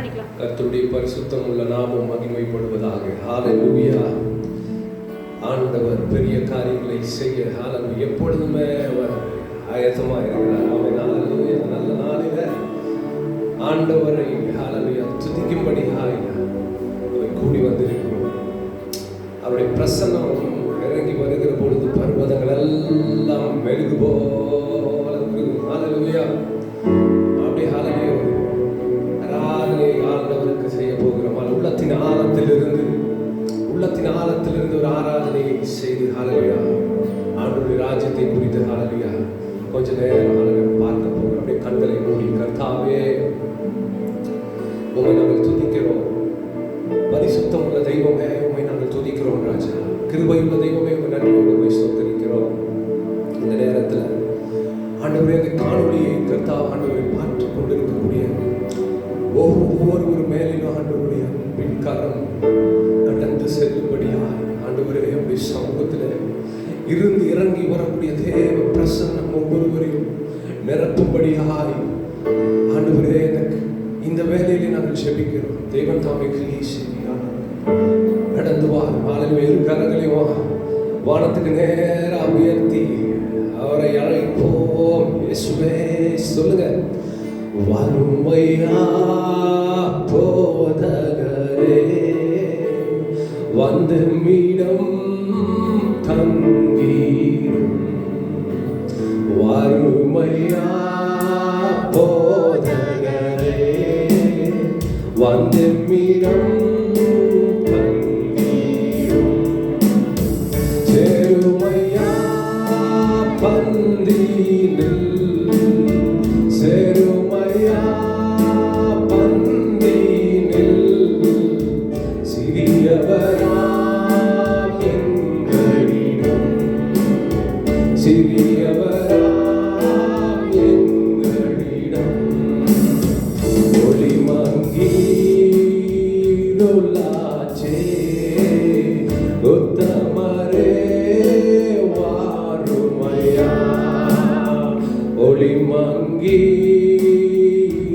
பண்ணிக்கலாம். கர்த்தருடைய பரிசுத்தம் உள்ள நாமம் மகிமைப்படுவதாக. ஹalleluya. ஆண்டவர் பெரிய காரியங்களை செய்ய ஹalleluya எப்பொழுதுமே அவர் ஆயத்தமாக இருக்கிறார். ஆமென். ஹalleluya. நல்ல நாளில ஆண்டவரை ஹalleluya துதிக்கும்படியாய் கூடி வந்திருக்கிறோம். அவருடைய பிரசன்னம் இறங்கி வருகிற பொழுது பர்வதங்கள் எல்லாம் மெழுகு போல இருக்கும். ஹalleluya. அப்படி ஹalleluya ஆராதனை ஆண்டவருக்கு செய்ய போகிறோம். உள்ளத்தின் ஆழத்திலிருந்து ஒரு ஆராதனையை செய்து ஹalleluya ஆண்டவருடைய ராஜ்யத்தை குறித்து ஹalleluya கொஞ்ச நேரம் ஹalleluya பார்க்க போகிறோம். அப்படியே கண்களை மூடி கர்த்தாவே உம்மை நாங்கள் துதிக்கிறோம். பரிசுத்தம் உள்ள தெய்வமே உம்மை நாங்கள் துதிக்கிறோம். ராஜா கிருபையுள்ள தெய்வமே உம்மை நன்றியோடு உம்மை ஸ்தோத்திரிக்கிறோம். இந்த நேரத்தில் ஆண்டவரே இந்த காணொளியை கர்த்தாவே ஆண்டவரை பார்த்து கொண்டிருக்கக்கூடிய ஒவ்வொரு மேலிலும் ஆண்டவருடைய அன்பின் கரம் கடந்து செல்லும்படியாய் ஆண்டவரே உம்முடைய சமூகத்தில் இருந்து இறங்கி வரக்கூடிய தேவ பிரசன்னம் ஒவ்வொருவரையும் நிரப்பும்படியாய் ஆண்டவரே எனக்கு இந்த வேலையிலே நாங்கள் செபிக்கிறோம். தேவன் தாமே கிரியை செய்கிறார். நடந்து வா மாலையில் வேறு கரங்களையும் வானத்துக்கு நேராக உயர்த்தி அவரை அழைப்போம். இயேசுவே சொல்லுங்க. வறுமையா போதகரே வந்து மீடம் தங்கீரும். வறுமையா போதகரே வந்து மீடம் தங்கீரும். செருமையா பந்தினில் செருமையா பந்தினில் சிறியவராம் எங்களிடம் சிறியவராம் எங்களிடம் ஒளி மங்கீருளாச்சே உத்தமரே வாருமையா ஒளி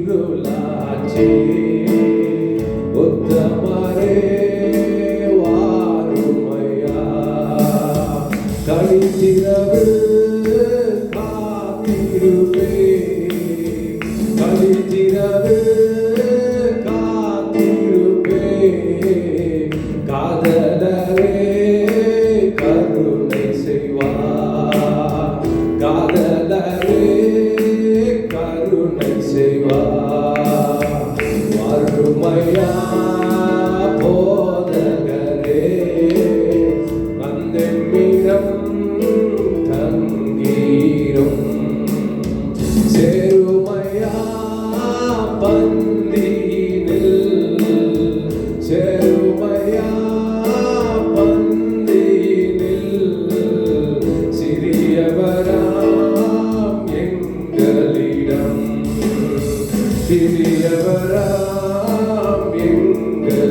மங்கீருளாச்சே உத்தமரே வாருமையா கழித்திரவு காத்திருப்பே கழித்திரவு காத்திருப்பே காதலரே கருணை செய்வார் காதலரே கருணை செய்வார். வறுமையா போதகரே வந்தெம்மிடம் தங்கீரும். செருமையா பந்தினில் செருமையா பந்தினில் சிறியவராம் எங்களிடம் சிறியவராம் எங்களிடம்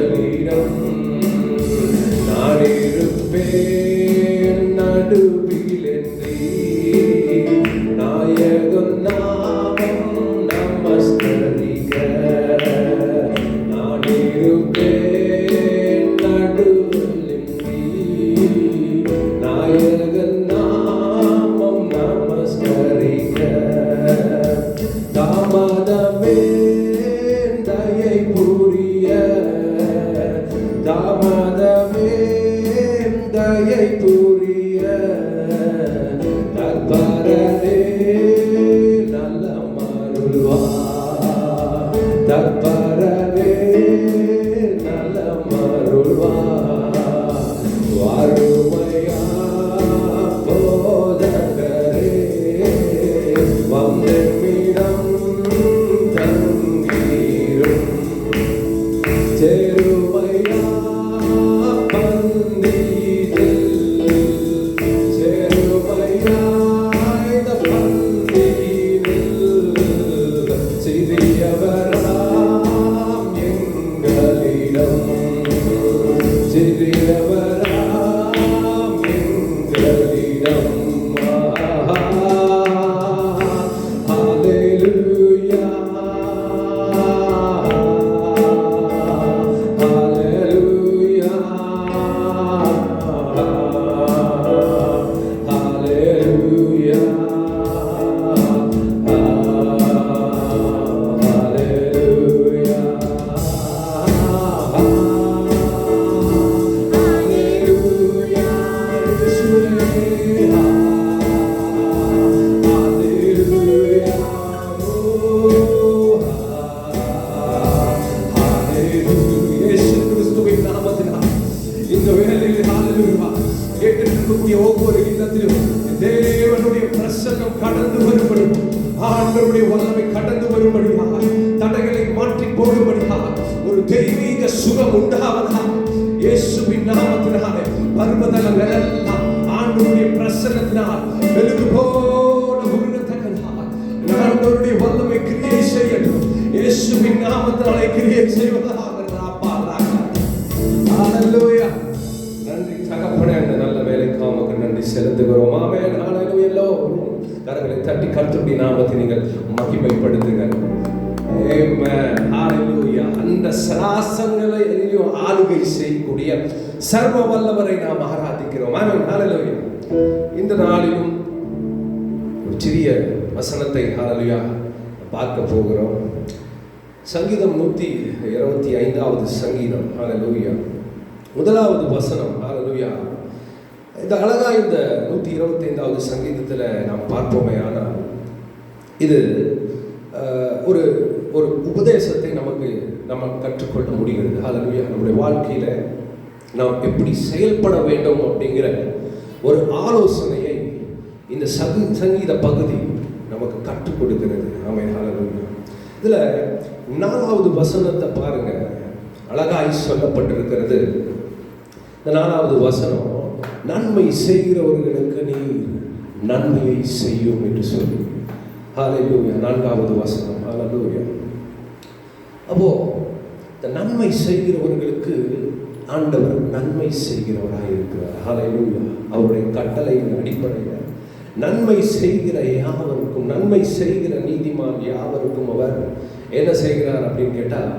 இங்கே ஒவ்வொரு இல்லத்திலும் தேவனுடைய பிரசன்னம் கடந்து வரும்படி, ஆண்டவருடைய வல்லமை கடந்து வரும்படியாக, தடைகளை மாற்றி போடும்படியாக ஒரு தெய்வீக சுகம் உண்டாவதாக இயேசுவின் நாமத்தினாலே பர்வதங்கள் எல்லாம் ஆண்டவருடைய பிரசன்னத்தினால் வெளுக்கு போல உருகத்தக்கதாக ஆண்டவருடைய வல்லமை கிரியை செய்யட்டும். இயேசுவின் நாமத்தினாலே கிரியை செய்வதாக. ஹல்லேலூயா. நன்றி தகப்பனே, அந்த நல்ல வேலைக்கு உமக்கு நன்றி செலுத்துகிறோம். ஆமென். ஹல்லேலூயா. எல்லோரும் கரங்களை தட்டி கர்த்தருடைய நாமத்தை நீங்கள் மகிமைப்படுத்துங்க. ஆமென். ஹல்லேலூயா. அந்த சராசங்களை ஆளுகை செய்யக்கூடிய சர்வ வல்லவரை நாம் ஆராதிக்கிறோம். ஆமென். ஹல்லேலூயா. இந்த நாளிலும் ஒரு சிறிய வசனத்தை ஹல்லேலூயா பார்க்க போகிறோம். சங்கீதம் 125வது சங்கீதம். ஹல்லேலூயா. முதலாவது வசனம். ஹல்லேலூயா. இந்த அழகா இந்த 125வது சங்கீதத்தில் நாம் பார்ப்போமே, ஆனால் இது ஒரு ஒரு உபதேசத்தை நம்ம கற்றுக்கொள்ள முடிகிறது. ஹல்லேலூயா. நம்முடைய வாழ்க்கையில் நாம் எப்படி செயல்பட வேண்டும் அப்படிங்கிற ஒரு ஆலோசனையை இந்த சங்கீத பகுதி நமக்கு கற்றுக் கொடுக்கிறது. ஆமென். ஹல்லேலூயா. இதில் 4வது வசனத்தை பாருங்க, அழகாய் சொல்லப்பட்டிருக்கிறது. இந்த 4வது வசனம், நன்மை செய்கிறவர்களுக்கு நீ நன்மையை செய்யும் என்று சொல்லி. ஹல்லேலூயா. 4வது வசனம். ஹல்லேலூயா. அப்போ இந்த நன்மை செய்கிறவர்களுக்கு ஆண்டவர் நன்மை செய்கிறவராக இருக்கிறார். ஹல்லேலூயா. அவருடைய கட்டளையின் அடிப்படையில் நன்மை செய்கிற யாவருக்கும், நன்மை செய்கிற நீதிமான் யாவருக்கும் அவர் என்ன செய்கிறார் அப்படின்னு கேட்டால்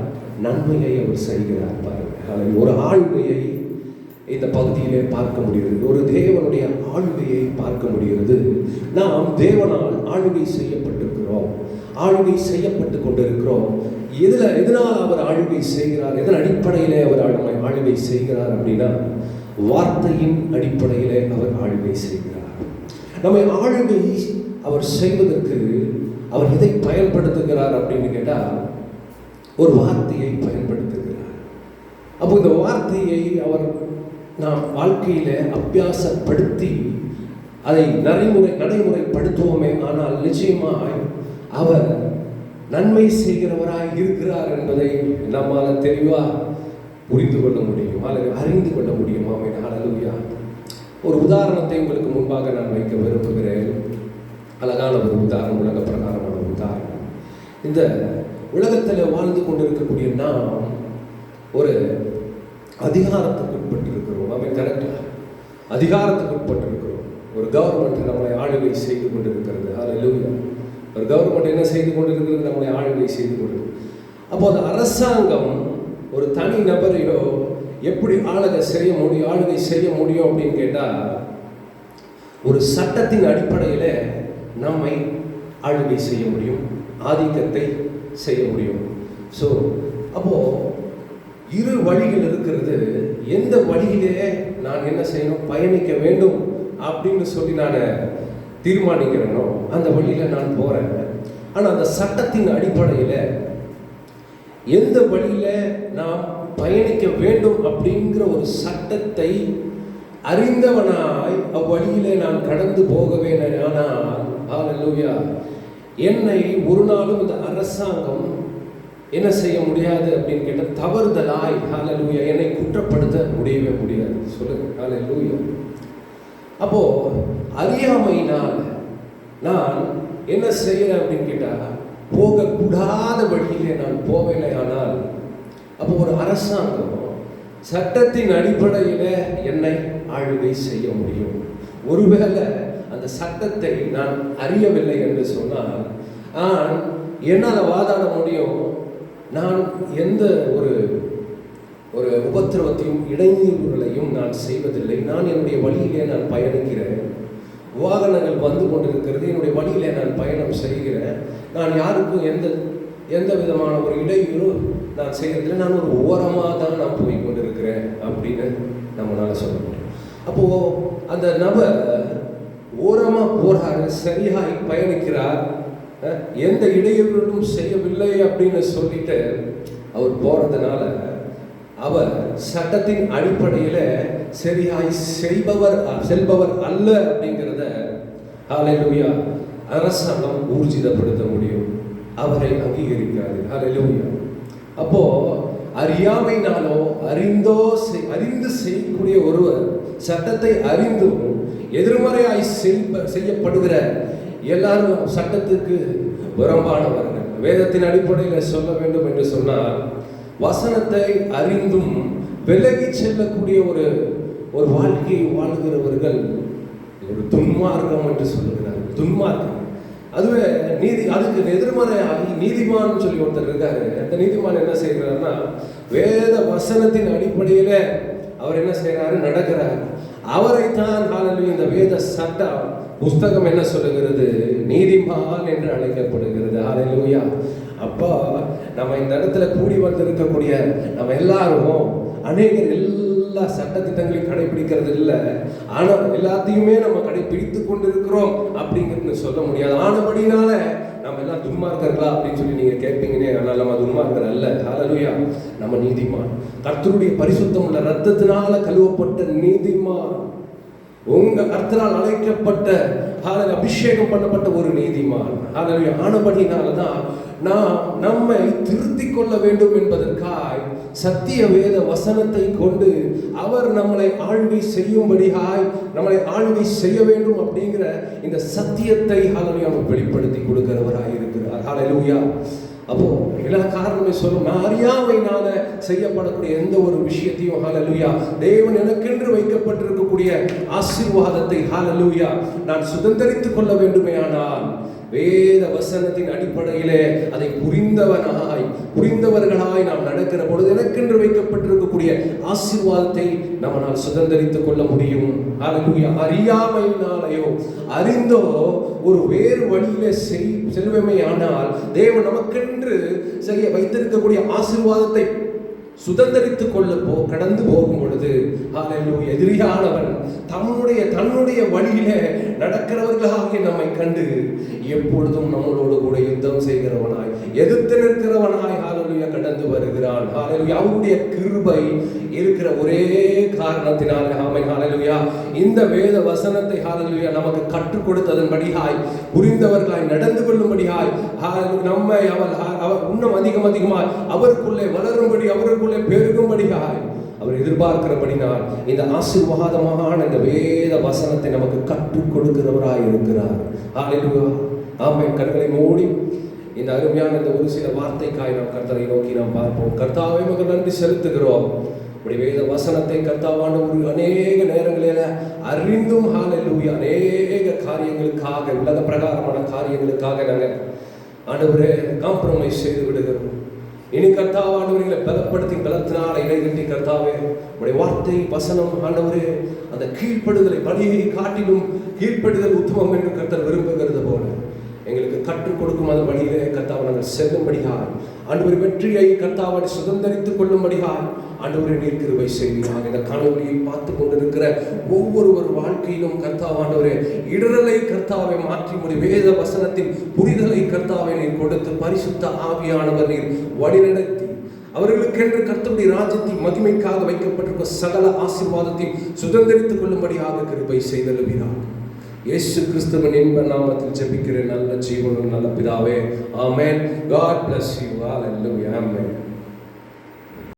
நன்மையை அவர் செய்கிறார். பாருங்க, ஒரு ஆளுகையை இந்த பகுதியிலே பார்க்க முடிகிறது. ஒரு தேவனுடைய ஆளுகையை பார்க்க முடிகிறது. நாம் தேவனால் ஆளுகை செய்யப்பட்டிருக்கிறோம், ஆளுகை செய்யப்பட்டு கொண்டிருக்கிறோம். எதனால் அவர் ஆளுகை செய்கிறார், எதன் அடிப்படையிலே அவர் ஆளுகை செய்கிறார் அப்படின்னா வார்த்தையின் அடிப்படையிலே அவர் ஆளுகை செய்கிறார். நம்மை ஆளுகை அவர் செய்வதற்கு அவர் எதை பயன்படுத்துகிறார் அப்படின்னு கேட்டால் ஒரு வார்த்தையை பயன்படுத்துகிறார். அப்போ இந்த வார்த்தையை அவர் நாம் வாழ்க்கையில அபியாசப்படுத்தி அதை நடைமுறைப்படுத்துவோமே, ஆனால் நிச்சயமாய் அவர் நன்மை செய்கிறவராய் இருக்கிறார் என்பதை நம்மால் தெளிவாக புரிந்து கொள்ள முடியும், அறிந்து கொள்ள முடியும். ஆமென். ஹல்லேலூயா. ஒரு உதாரணத்தை உங்களுக்கு முன்பாக நான் வைக்க விரும்புகிறேன். அழகான ஒரு உதாரணம், உலக பிரகாரமான ஒரு உதாரணம். இந்த உலகத்தில் வாழ்ந்து கொண்டிருக்கக்கூடிய நாம் ஒரு அதிகாரத்துக்கு உட்பட்டிருக்கிறோம். ஆமென். கரெக்டாக அதிகாரத்துக்கு உட்பட்டிருக்கிறோம். ஒரு கவர்மெண்ட் நம்மளை ஆளுகை செய்து கொண்டிருக்கிறது. ஹல்லேலூயா. ஒரு கவர்மெண்ட் என்ன செய்து கொண்டிருக்கிறது? நம்மளை ஆளுகை செய்து கொண்டிருக்கிறது. அப்போ அந்த அரசாங்கம் ஒரு தனி நபரையோ எப்படி ஆளுகை செய்ய முடியும் அப்படின்னு கேட்டால் ஒரு சட்டத்தின் அடிப்படையில் நம்மை ஆளுகை செய்ய முடியும், ஆதிக்கத்தை செய்ய முடியும். ஸோ அப்போது இரு வழிகள் இருக்கிறது. எந்த வழியிலே நான் என்ன செய்யணும், பயணிக்க வேண்டும் அப்படின்னு சொல்லி நான் தீர்மானிக்கிறேனோ அந்த வழியில் நான் போகிறேன். ஆனால் அந்த சட்டத்தின் அடிப்படையில் எந்த வழியில் நாம் பயணிக்க வேண்டும் அப்படிங்கிற ஒரு சட்டத்தை அறிந்தவனாய் அவ்வழியிலே நான் கடந்து போகவே. ஆனால் ஹல்லேலூயா, என்னை ஒரு நாளும் இந்த அரசாங்கம் என்ன செய்ய முடியாது அப்படின்னு கேட்டால் தவறுதலாய் ஹல்லேலூயா என்னை குற்றப்படுத்த முடியவே முடியாது. சொல்லுங்க ஹல்லேலூயா. அப்போ அறியாமையினால் நான் என்ன செய்யறேன் அப்படின்னு கேட்டால் போகக்கூடாத வழியிலே நான் போவேனே. ஆனால் அப்போ ஒரு அரசாங்கம் சட்டத்தின் அடிப்படையில் என்னை ஆளுகை செய்ய முடியும். ஒருவேளை அந்த சட்டத்தை நான் அறியவில்லை என்று சொன்னால் என்னால் வாதாட முடியும். நான் எந்த ஒரு உபத்திரவத்தையும் இடையூறுகளையும் நான் செய்வதில்லை. நான் என்னுடைய வழியிலே நான் பயணிக்கிறேன். வாகனங்கள் வந்து கொண்டிருக்கிறது, என்னுடைய வழியிலே நான் பயணம் செய்கிறேன். நான் யாருக்கும் எந்த விதமான ஒரு இடையூறு நான் செய்கிறதில்லை. நான் ஒரு ஓரமாக தான் நான் போய் கொண்டிருக்கிறேன் அப்படின்னு நம்மளால் சொல்ல முடியும். அப்போது அந்த நபர் ஓரமாக போகிறாரு, சரியாக பயணிக்கிறார், எந்த இடையூறும் செய்யவில்லை அப்படின்னு சொல்லிட்டு அவர் போகிறதுனால அவர் சட்டத்தின் அடிப்படையில் சரியாய் செல்பவர் அல்ல அப்படிங்கிறத ஹல்லேலூயா அரசாங்கம் ஊர்ஜிதப்படுத்த முடியும். அவரை அங்கீகரிக்காது. ஹல்லேலூயா. அப்போ அறியாமைனாலோ அறிந்து செய்யக்கூடிய ஒருவர் சட்டத்தை அறிந்தும் எதிர்மறையாய் செய்யப்படுகிற எல்லாரும் சட்டத்துக்கு புறம்பானவர்கள். வேதத்தின் அடிப்படையில் சொல்ல வேண்டும் என்று சொன்னால், வசனத்தை அறிந்தும் விலகி செல்லக்கூடிய ஒரு வாழ்க்கையை வாழ்கிறவர்கள் ஒரு துன்மார்க்கம் என்று சொல்லுகிறார்கள். துன்மார்க்கம். அதுவே அதுக்கு எதிர்மறையாகி நீதிமான் சொல்லி ஒருத்தர் இருக்காரு. அந்த நீதிமான் என்ன செய்கிறாருன்னா, வேத வசனத்தின் அடிப்படையில அவர் என்ன செய்யறாரு, நடக்கிறார். அவரைத்தான் இந்த வேத சட்ட புஸ்தகம் என்ன சொல்லுகிறது, நீதிமான் என்று அழைக்கப்படுகிறது. ஹல்லேலூயா. அப்போ நம்ம இந்த இடத்துல கூடி வந்திருக்கக்கூடிய நம்ம எல்லாரும் அநேகர் எல்லா சட்டத்திட்டங்களையும் கடைபிடிக்கிறது இல்லை. ஆனால் எல்லாத்தையுமே நம்ம கடைபிடித்து கொண்டிருக்கிறோம் அப்படிங்கிறது சொல்ல முடியாது. ஆனபடினால நம்ம எல்லாம் துன்மார்க்கர்களா அப்படின்னு சொல்லி நீங்க கேட்பீங்கன்னே. ஆனால் நம்ம துன்மார்க்கர் அல்ல. ஹல்லேலூயா. நம்ம நீதிமான், கர்த்தருடைய பரிசுத்தம் உள்ள ரத்தத்தினால கழுவப்பட்ட நீதிமான், உங்க கர்த்தரால் அழைக்கப்பட்ட அபிஷேகம் பண்ணப்பட்ட ஒரு நீதிமான். ஹல்லேலூயா. ஆனபடினாலதான் நாம் நம்மை திருத்திக் கொள்ள வேண்டும் என்பதற்காய் சத்திய வேத வசனத்தை கொண்டு அவர் நம்மளை ஆளுகை செய்யும்படியாய் நம்மளை ஆளுகை செய்ய வேண்டும் அப்படிங்கிற இந்த சத்தியத்தை ஹல்லேலூயா வெளிப்படுத்தி கொடுக்கிறவராய் இருக்கிறார். ஹல்லேலூயா. அப்போ எல்லா காரணமே சொல்லும், நான் அறியாமையினால செய்யப்படக்கூடிய எந்த ஒரு விஷயத்தையும் ஹல்லேலூயா தேவன் எனக்கென்று வைக்கப்பட்டிருக்கக்கூடிய ஆசீர்வாதத்தை ஹல்லேலூயா நான் சுதந்தரித்துக் கொள்ள வேண்டுமே. ஆனால் வேத வசனத்தின் அடிப்படையிலே அதை புரிந்தவர்களாய் நாம் நடக்கிற பொழுது எனக்கென்று வைக்கப்பட்டிருக்கக்கூடிய ஆசீர்வாதத்தை நம்மால் சுதந்தரித்துக் கொள்ள முடியும். ஹல்லேலூயா. அறியாமையினாலேயோ அறிந்தோ ஒரு வேறு வழியிலே செல்வமே. ஆனால் தேவன் நமக்கென்று செய்ய வைத்திருக்கக்கூடிய ஆசீர்வாதத்தை சுதந்தரித்துக் கொள்ள கடந்து போகும் பொழுது ஹல்லேலூயா எதிரியானவன் தன்னுடைய வழியிலே நடக்கிறவர்களாக நம்மை கண்டு எப்பொழுதும் நம்மளோடு கூட யுத்தம் செய்கிறவனாய், எதிர்த்து நிற்கிறவனாய் ஹல்லேலூயா கடந்து வருகிறான். ஹல்லேலூயா. அவருடைய கிருபை இருக்கிற ஒரே காரணத்தினால ஆமென் ஹல்லேலூயா இந்த வேத வசனத்தை ஹல்லேலூயா நமக்கு கற்றுக் கொடுத்ததன்படியாய் புரிந்தவர்களாய் நடந்து கொள்ளும்படியாய் நம்மை அவர் இன்னும் அதிகமாய் அவருக்குள்ளே வளரும்படி அவருக்குள்ளே பெருகும்படியாய் அவர் எதிர்பார்க்கிறபடினால் இந்த ஆசீர்வாதமான இந்த வேத வசனத்தை நமக்கு கற்றுக் கொடுக்கிறவராய் இருக்கிறார். ஹல்லேலூயா. ஆமென். கண்களை மூடி இந்த அருமையான இந்த ஒரு சில வார்த்தைக்காய் நாம் கர்த்தரை நோக்கி நாம் பார்ப்போம். கர்த்தாவே உமக்கு நன்றி செலுத்துகிறோம். இப்படி வேத வசனத்தை கர்த்தாவான ஒரு அநேக நேரங்களில் அறிந்தும் ஹல்லேலூயா அநேக காரியங்களுக்காக, உலக பிரகாரமான காரியங்களுக்காக நாங்கள் ஆண்டவரே காம்ப்ரமைஸ் செய்து விடுகிறோம். இனி கர்த்தாவானவர்களை பலப்படுத்தி பலத்தினால் இடைகட்டி கர்த்தாவே உடைய வார்த்தை வசனம் ஆண்டவரே அந்த கீழ்ப்படுதலை பணியை காட்டிலும் கீழ்ப்படுதல் உத்தமம் என்று கர்த்தர் விரும்புகிறது போல எங்களுக்கு கற்றுக் கொடுக்கும் அதன் வழியிலே கர்த்தாவை நாங்கள் செல்லும்படியாய் ஆண்டவர் வெற்றியை கர்த்தாவை சுதந்தரித்துக் கொள்ளும்படியாய் ஆண்டவரை நீர் கிருபை செய்வீராக. இந்த காணொலியை பார்த்து கொண்டிருக்கிற ஒவ்வொரு வாழ்க்கையிலும் கர்த்தாவானவரே இடரலை கர்த்தாவை மாற்றி முடி வேத வசனத்தின் புரிதலை கர்த்தாவை நீர் கொடுத்து பரிசுத்த ஆவியானவர் நீர் வழிநடத்தி அவர்களுக்கென்று கர்த்தருடைய ராஜ்யத்தின் மகிமைக்காக வைக்கப்பட்டிருக்க சகல ஆசீர்வாதத்தையும் சுதந்தரித்துக் கொள்ளும்படியாக கிருபை செய்தலுவீராக. இயேசு கிறிஸ்துவின் இன்ப நாமத்தில் ஜெபிக்கிற நல்ல ஜீவனும் நல்ல பிதாவே. ஆமென். God bless you. Hallelujah. Amen.